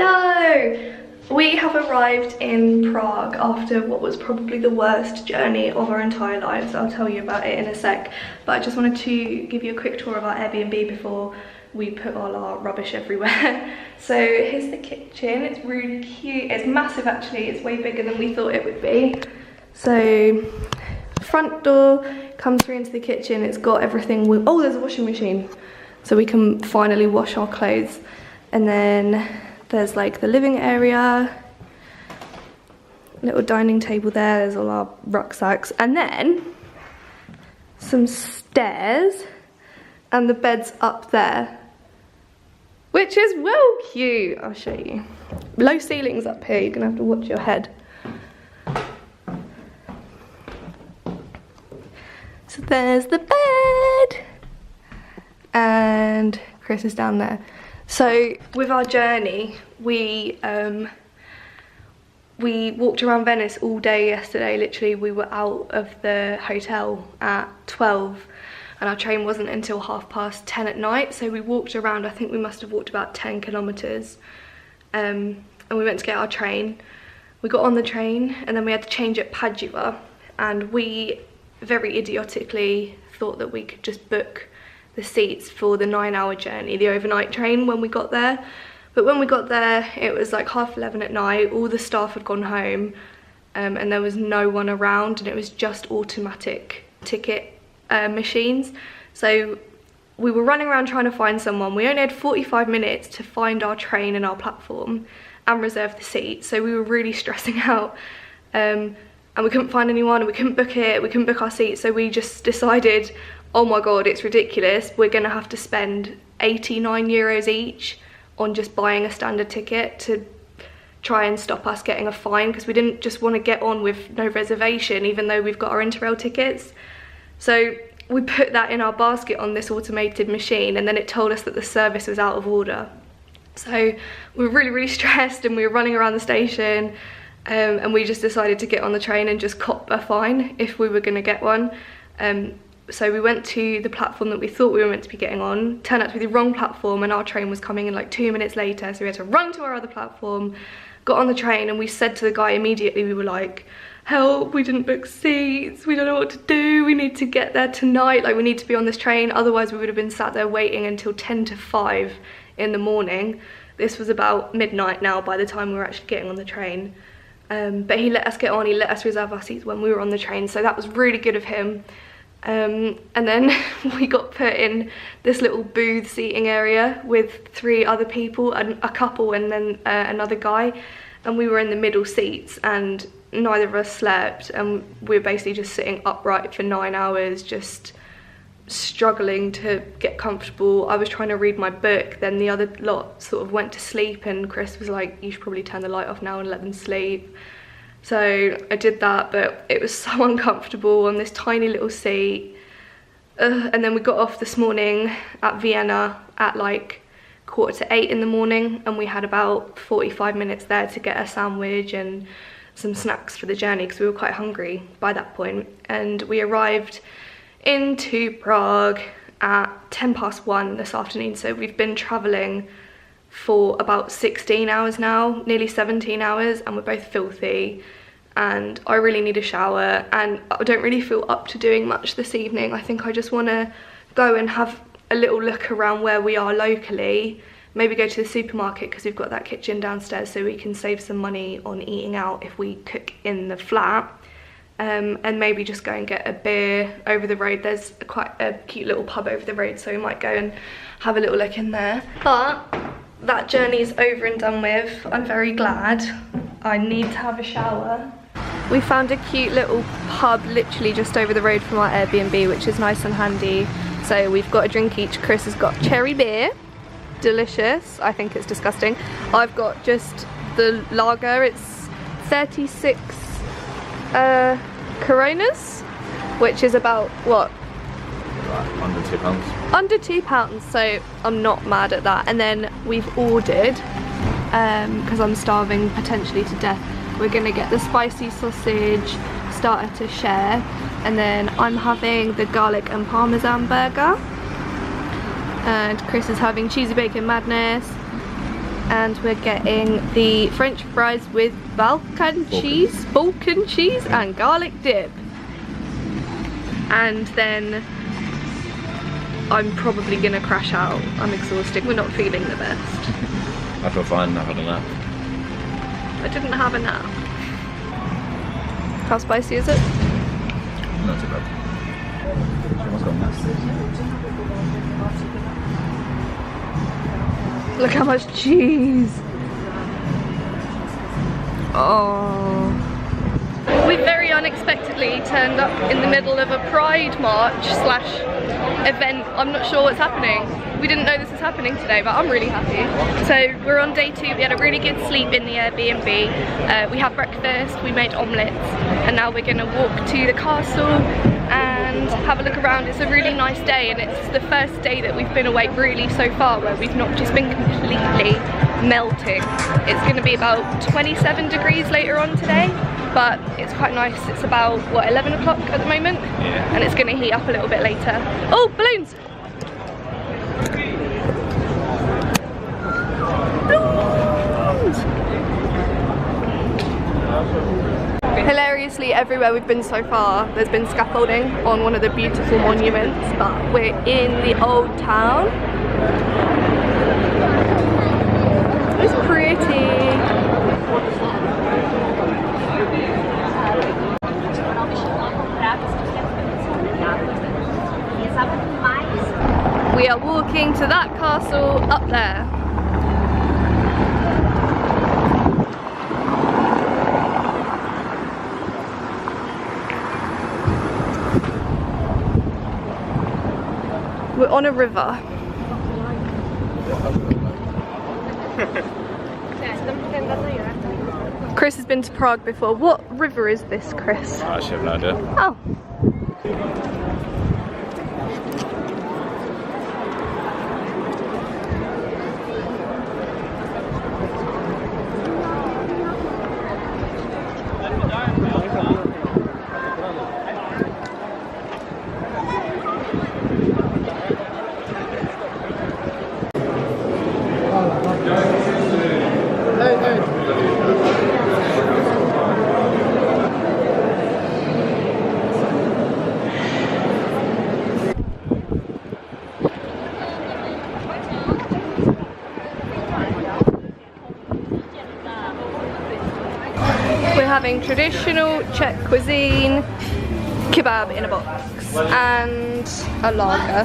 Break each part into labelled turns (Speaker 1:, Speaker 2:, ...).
Speaker 1: Hello! We have arrived in Prague after what was probably the worst journey of our entire lives. I'll tell you about it in a sec, but I just wanted to give you a quick tour of our Airbnb before we put all our rubbish everywhere. So here's the kitchen. It's really cute. It's massive actually. It's way bigger than we thought it would be. So front door comes through into the kitchen. It's got everything with, oh, there's a washing machine, so we can finally wash our clothes. And then there's like the living area, little dining table there, there's all our rucksacks, and then some stairs, and the bed's up there, which is well cute. I'll show you. Low ceilings up here, you're gonna have to watch your head. So there's the bed, and Chris is down there. So with our journey, we walked around Venice all day yesterday. Literally, we were out of the hotel at 12 and our train wasn't until 10:30 at night. So we walked around, I think we must have walked about 10 kilometers. And we went to get our train. We got on the train and then we had to change at Padua, and we very idiotically thought that we could just book the seats for the 9-hour journey, the overnight train, when we got there. But when we got there, it was like 11:30 at night, all the staff had gone home, and there was no one around, and it was just automatic ticket machines. So we were running around trying to find someone. We only had 45 minutes to find our train and our platform and reserve the seat, so we were really stressing out. And we couldn't find anyone, and we couldn't book it, we couldn't book our seats, so we just decided, oh my god, it's ridiculous, we're gonna have to spend 89 euros each on just buying a standard ticket to try and stop us getting a fine, because we didn't just want to get on with no reservation even though we've got our Interrail tickets. So we put that in our basket on this automated machine, and then it told us that the service was out of order. So we were really stressed, and we were running around the station, and we just decided to get on the train and just cop a fine if we were going to get one. So we went to the platform that we thought we were meant to be getting on. Turned out to be the wrong platform, and our train was coming in like 2 minutes later, so we had to run to our other platform, got on the train, and we said to the guy immediately, we were like, help, we didn't book seats, we don't know what to do, we need to get there tonight, like we need to be on this train, otherwise we would have been sat there waiting until 10 to 5 in the morning. This was about midnight now by the time we were actually getting on the train. But he let us get on, he let us reserve our seats when we were on the train, so that was really good of him. And then we got put in this little booth seating area with 3 other people, a couple and then another guy, and we were in the middle seats, and neither of us slept, and we were basically just sitting upright for 9 hours, just struggling to get comfortable. I was trying to read my book, then the other lot sort of went to sleep, and Chris was like, you should probably turn the light off now and let them sleep. So I did that, but it was so uncomfortable on this tiny little seat. And then we got off this morning at Vienna at like 7:45 in the morning, and we had about 45 minutes there to get a sandwich and some snacks for the journey, because we were quite hungry by that point. And we arrived into Prague at 1:10 this afternoon, so we've been travelling for about 16 hours now, nearly 17 hours, and we're both filthy, and I really need a shower, and I don't really feel up to doing much this evening. I think I just want to go and have a little look around where we are locally, maybe go to the supermarket because we've got that kitchen downstairs, so we can save some money on eating out if we cook in the flat, and maybe just go and get a beer over the road. There's quite a cute little pub over the road, so we might go and have a little look in there. But that journey is over and done with. I'm very glad. I need to have a shower. We found a cute little pub literally just over the road from our Airbnb, which is nice and handy. So we've got a drink each. Chris has got cherry beer, delicious. I think it's disgusting. I've got just the lager. It's 36 Coronas, which is about what?
Speaker 2: Under £2.
Speaker 1: Under £2, so I'm not mad at that. And then we've ordered, because I'm starving potentially to death, we're gonna get the spicy sausage starter to share, and then I'm having the garlic and parmesan burger, and Chris is having cheesy bacon madness, and we're getting the French fries with Balkan cheese and garlic dip. And then I'm probably gonna crash out. I'm exhausted. We're not feeling the best.
Speaker 2: I feel fine. I've had a nap.
Speaker 1: I didn't have a nap. How spicy is it?
Speaker 2: Not too bad. Almost got messed.
Speaker 1: Look how much cheese. Oh. We very unexpectedly turned up in the middle of a Pride march / event. I'm not sure what's happening. We didn't know this was happening today, but I'm really happy. So we're on day 2. We had a really good sleep in the Airbnb. We had breakfast, we made omelettes, and now we're gonna walk to the castle and have a look around. It's a really nice day, and it's the first day that we've been away really so far where we've not just been completely melting. It's gonna be about 27 degrees later on today, but it's quite nice. It's about, what, 11 o'clock at the moment?
Speaker 2: Yeah.
Speaker 1: And it's gonna heat up a little bit later. Oh, balloons! Hilariously, everywhere we've been so far, there's been scaffolding on one of the beautiful monuments, but we're in the old town. It's pretty. We are walking to that castle up there. We're on a river. Chris has been to Prague before. What river is this, Chris?
Speaker 2: I actually have no idea.
Speaker 1: Oh. Having traditional Czech cuisine, kebab in a box, and a lager.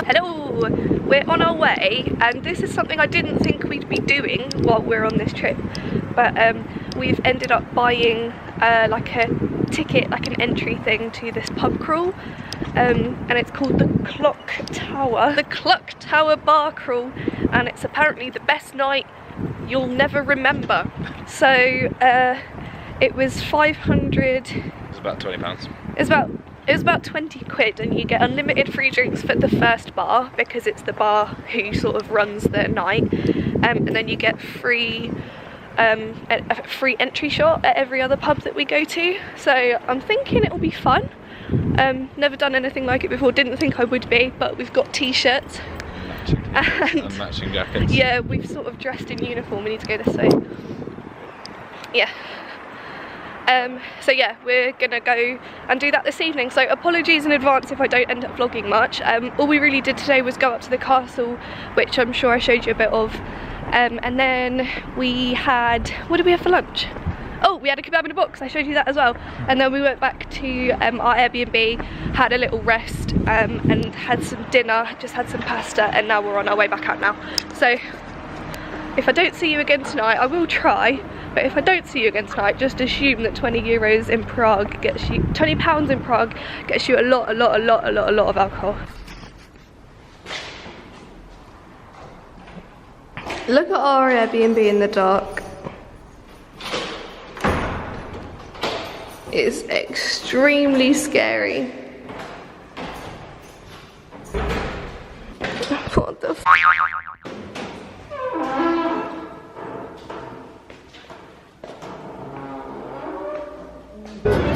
Speaker 1: Hello! We're on our way, and this is something I didn't think we'd be doing while we're on this trip, but we've ended up buying like a ticket, like an entry thing to this pub crawl, and it's called the Clock Tower. The Clock Tower Bar Crawl, and it's apparently the best night you'll never remember. So it was 500.
Speaker 2: It's about £20.
Speaker 1: It was about 20 quid, and you get unlimited free drinks for the first bar because it's the bar who sort of runs the night, and then you get free a free entry shot at every other pub that we go to. So I'm thinking it'll be fun. Never done anything like it before, didn't think I would be, but we've got t-shirts and
Speaker 2: matching jackets.
Speaker 1: Yeah, we've sort of dressed in uniform. We need to go this way. Yeah. So yeah, we're gonna go and do that this evening. So apologies in advance if I don't end up vlogging much. All we really did today was go up to the castle, which I'm sure I showed you a bit of. And then we had, what did we have for lunch? Oh, we had a kebab in a box, I showed you that as well. And then we went back to our Airbnb, had a little rest, and had some dinner, just had some pasta, and now we're on our way back out now. So if I don't see you again tonight, I will try, but if I don't see you again tonight, just assume that 20 euros in Prague gets you, 20 pounds in Prague gets you a lot of alcohol. Look at our Airbnb in the dark. It's extremely scary. What the f?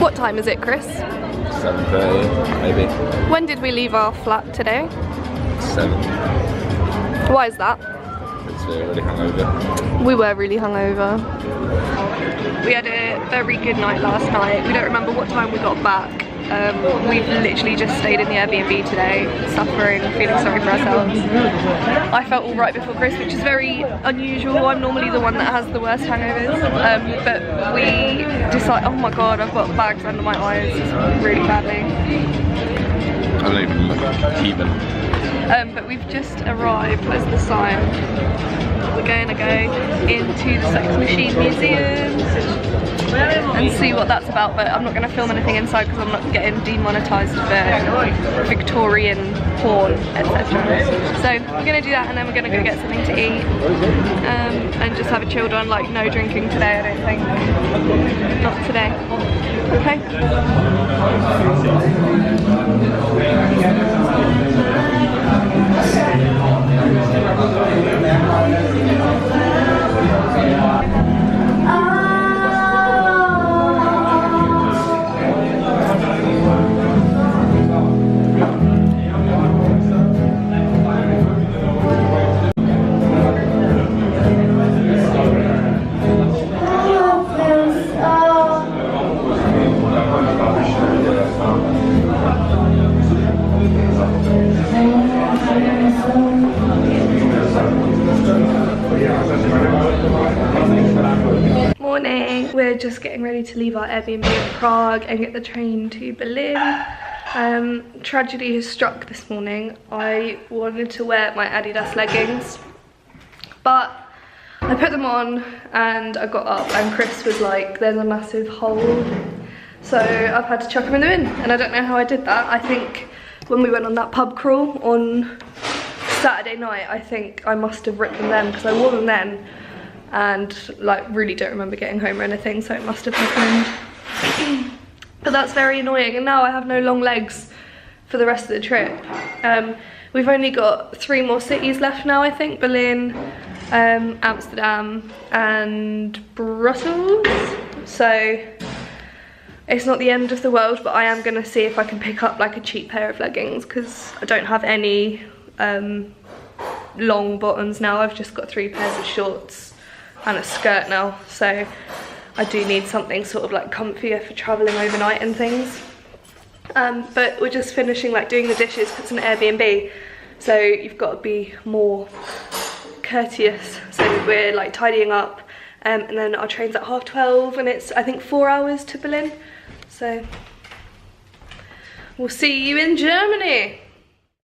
Speaker 1: What time is it, Chris?
Speaker 2: 7:30, maybe.
Speaker 1: When did we leave our flat today?
Speaker 2: 7.
Speaker 1: Why is that?
Speaker 2: we're really hungover.
Speaker 1: We were really hungover. We had a very good night last night. We don't remember what time we got back. We've literally just stayed in the Airbnb today, suffering, feeling sorry for ourselves. I felt all right before Chris, which is very unusual. I'm normally the one that has the worst hangovers, but we decided, oh my god, I've got bags under my eyes really badly.
Speaker 2: I don't even look even.
Speaker 1: But we've just arrived. Where's the sign? We're going to go into the Sex Machine Museum and see what that's about, but I'm not going to film anything inside because I'm not getting demonetised for Victorian porn, etc. So we're going to do that, and then we're going to go get something to eat and just have a chilled one. Like, no drinking today, I don't think. Not today. Okay. Morning. We're just getting ready to leave our Airbnb in Prague and get the train to Berlin. Tragedy has struck this morning. I wanted to wear my Adidas leggings, but I put them on and I got up and Chris was like, there's a massive hole. So I've had to chuck them in the bin, and I don't know how I did that. I think when we went on that pub crawl on Saturday night, I think I must have ripped them then, because I wore them then and like really don't remember getting home or anything, so it must have happened. But that's very annoying, and now I have no long legs for the rest of the trip. We've only got 3 more cities left now, I think. Berlin, Amsterdam and Brussels. So it's not the end of the world, but I am gonna see if I can pick up like a cheap pair of leggings, because I don't have any long bottoms now. I've just got 3 pairs of shorts and a skirt now, so I do need something sort of like comfier for traveling overnight and things. But we're just finishing like doing the dishes, because it's an Airbnb, so you've got to be more courteous. So we're like tidying up, and then our train's at 12:30, and it's I think 4 hours to Berlin. So we'll see you in Germany.